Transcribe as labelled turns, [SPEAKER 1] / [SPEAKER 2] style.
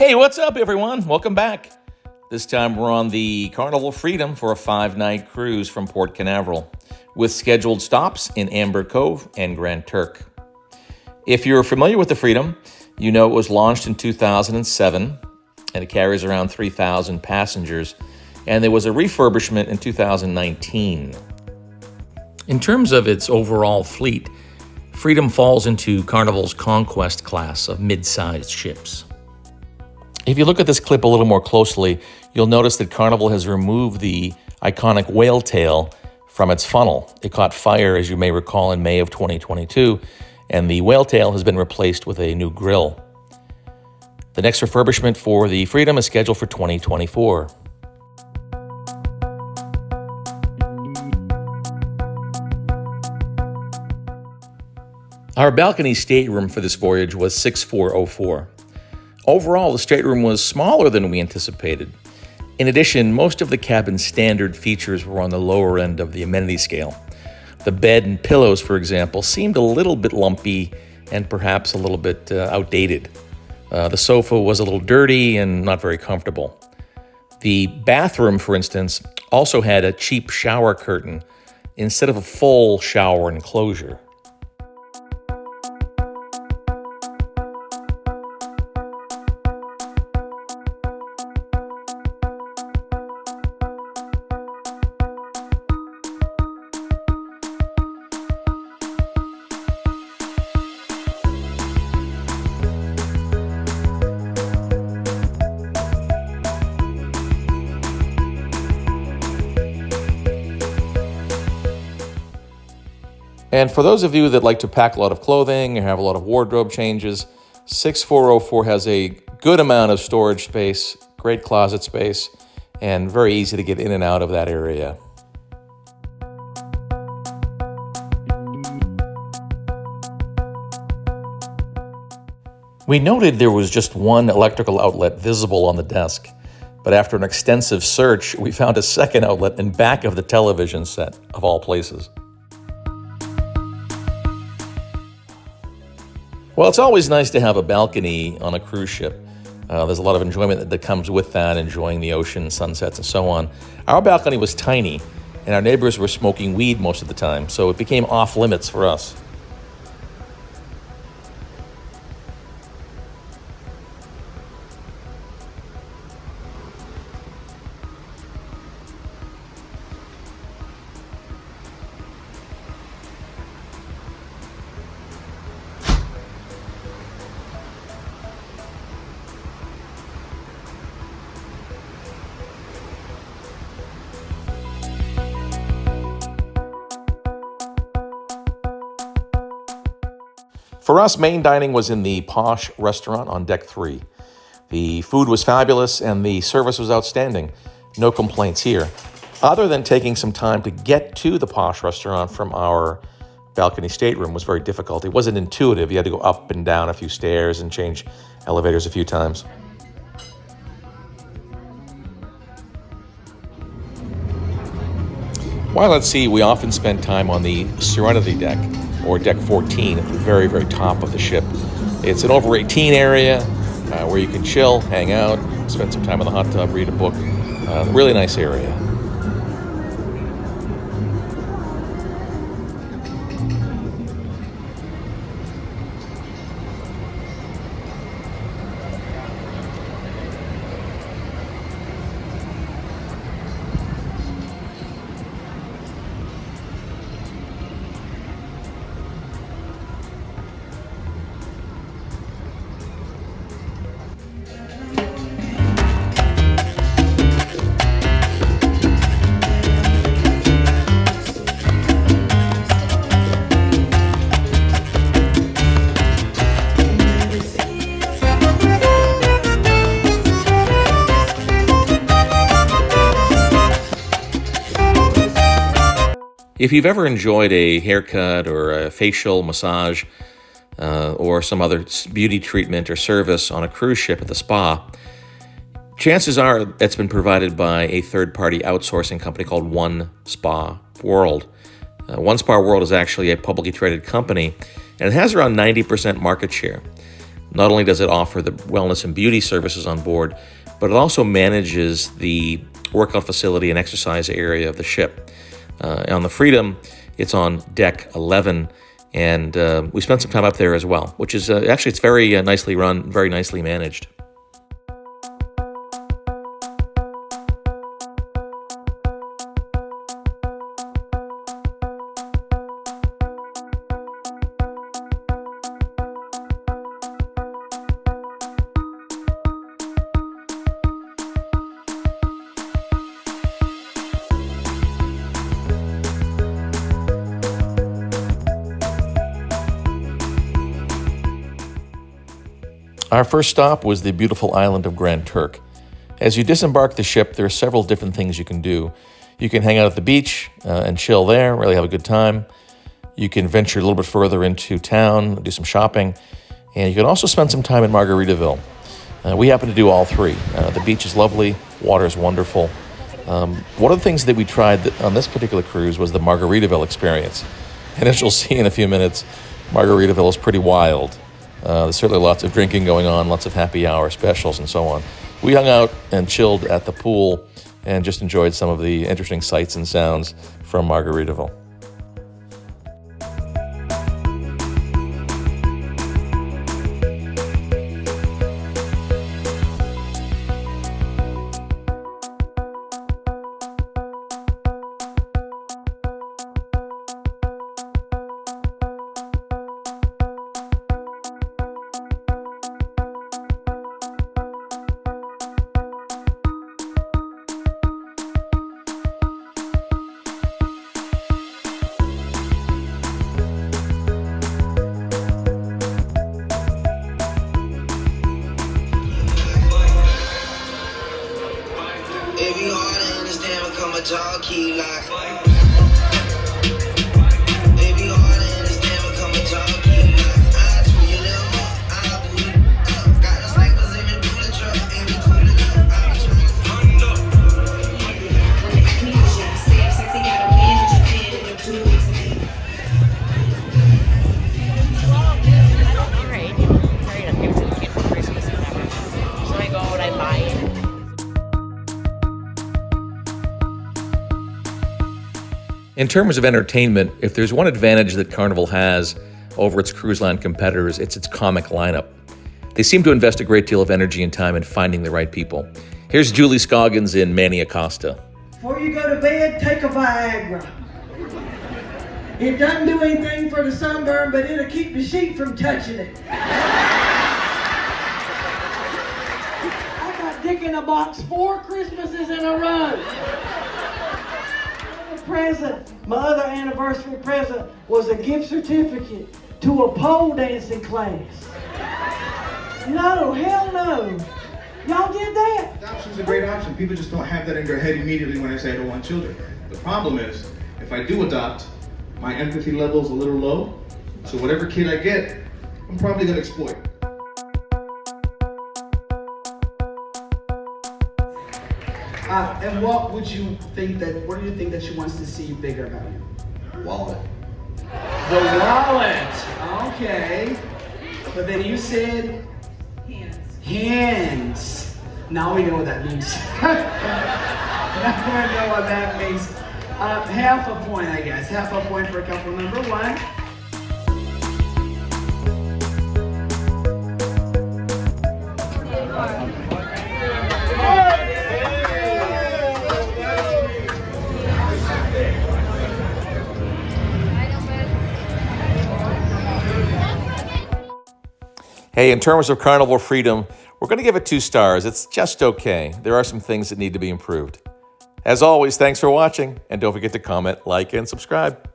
[SPEAKER 1] Hey, what's up, everyone? Welcome back. This time we're on the Carnival Freedom for a 5-night cruise from Port Canaveral, with scheduled stops in Amber Cove and Grand Turk. If you're familiar with the Freedom, you know it was launched in 2007, and it carries around 3,000 passengers, and there was a refurbishment in 2019. In terms of its overall fleet, Freedom falls into Carnival's Conquest class of mid-sized ships. If you look at this clip a little more closely, you'll notice that Carnival has removed the iconic whale tail from its funnel. It caught fire, as you may recall, in May of 2022, and the whale tail has been replaced with a new grille. The next refurbishment for the Freedom is scheduled for 2024. Our balcony stateroom for this voyage was 6404. Overall, the stateroom was smaller than we anticipated. In addition, most of the cabin's standard features were on the lower end of the amenity scale. The bed and pillows, for example, seemed a little bit lumpy and perhaps a little bit outdated. The sofa was a little dirty and not very comfortable. The bathroom, for instance, also had a cheap shower curtain instead of a full shower enclosure. And for those of you that like to pack a lot of clothing or have a lot of wardrobe changes, 6404 has a good amount of storage space, great closet space, and very easy to get in and out of that area. We noted there was just one electrical outlet visible on the desk, but after an extensive search, we found a second outlet in back of the television set, of all places. Well, it's always nice to have a balcony on a cruise ship. There's a lot of enjoyment that comes with that, enjoying the ocean, sunsets, and so on. Our balcony was tiny, and our neighbors were smoking weed most of the time, so it became off limits for us. For us, main dining was in the Posh Restaurant on Deck 3. The food was fabulous and the service was outstanding. No complaints here, other than taking some time to get to the Posh Restaurant from our balcony stateroom was very difficult. It wasn't intuitive. You had to go up and down a few stairs and change elevators a few times. While at sea, we often spent time on the Serenity Deck, or Deck 14 at the very, very top of the ship. It's an over 18 area where you can chill, hang out, spend some time in the hot tub, read a book. Really nice area. If you've ever enjoyed a haircut or a facial massage or some other beauty treatment or service on a cruise ship at the spa, chances are it's been provided by a third-party outsourcing company called One Spa World. One Spa World is actually a publicly traded company, and it has around 90% market share. Not only does it offer the wellness and beauty services on board, but it also manages the workout facility and exercise area of the ship. On the Freedom, it's on deck 11, and we spent some time up there as well, which is actually it's very nicely run, very nicely managed. Our first stop was the beautiful island of Grand Turk. As you disembark the ship, there are several different things you can do. You can hang out at the beach and chill there, really have a good time. You can venture a little bit further into town, do some shopping, and you can also spend some time in Margaritaville. We happen to do all three. The beach is lovely, water is wonderful. One of the things that we tried on this particular cruise was the Margaritaville experience. And as you'll see in a few minutes, Margaritaville is pretty wild. There's certainly lots of drinking going on, lots of happy hour specials and so on. We hung out and chilled at the pool and just enjoyed some of the interesting sights and sounds from Margaritaville.
[SPEAKER 2] Jockey like
[SPEAKER 1] In terms of entertainment, if there's one advantage that Carnival has over its cruise line competitors, it's its comic lineup. They seem to invest a great deal of energy and time in finding the right people. Here's Julie Scoggins in Manny Acosta.
[SPEAKER 3] Before you go to bed, take a Viagra. It doesn't do anything for the sunburn, but it'll keep the sheet from touching it. I got Dick in a Box 4 Christmases in a row. My other anniversary present was a gift certificate to a pole dancing class. No, hell no. Y'all did that?
[SPEAKER 4] Adoption's a great option. People just don't have that in their head immediately when I say I don't want children. The problem is, if I do adopt, my empathy level is a little low, so whatever kid I get, I'm probably gonna exploit.
[SPEAKER 5] And what do you think that she wants to see bigger about you?
[SPEAKER 4] Wallet.
[SPEAKER 5] The wallet, okay. But then you said? Hands. Now we know what that means. Now we know what that means. Half a point, I guess. Half a point for couple number one.
[SPEAKER 1] Hey, in terms of Carnival Freedom, we're going to give it 2 stars. It's just okay. There are some things that need to be improved. As always, thanks for watching, and don't forget to comment, like, and subscribe.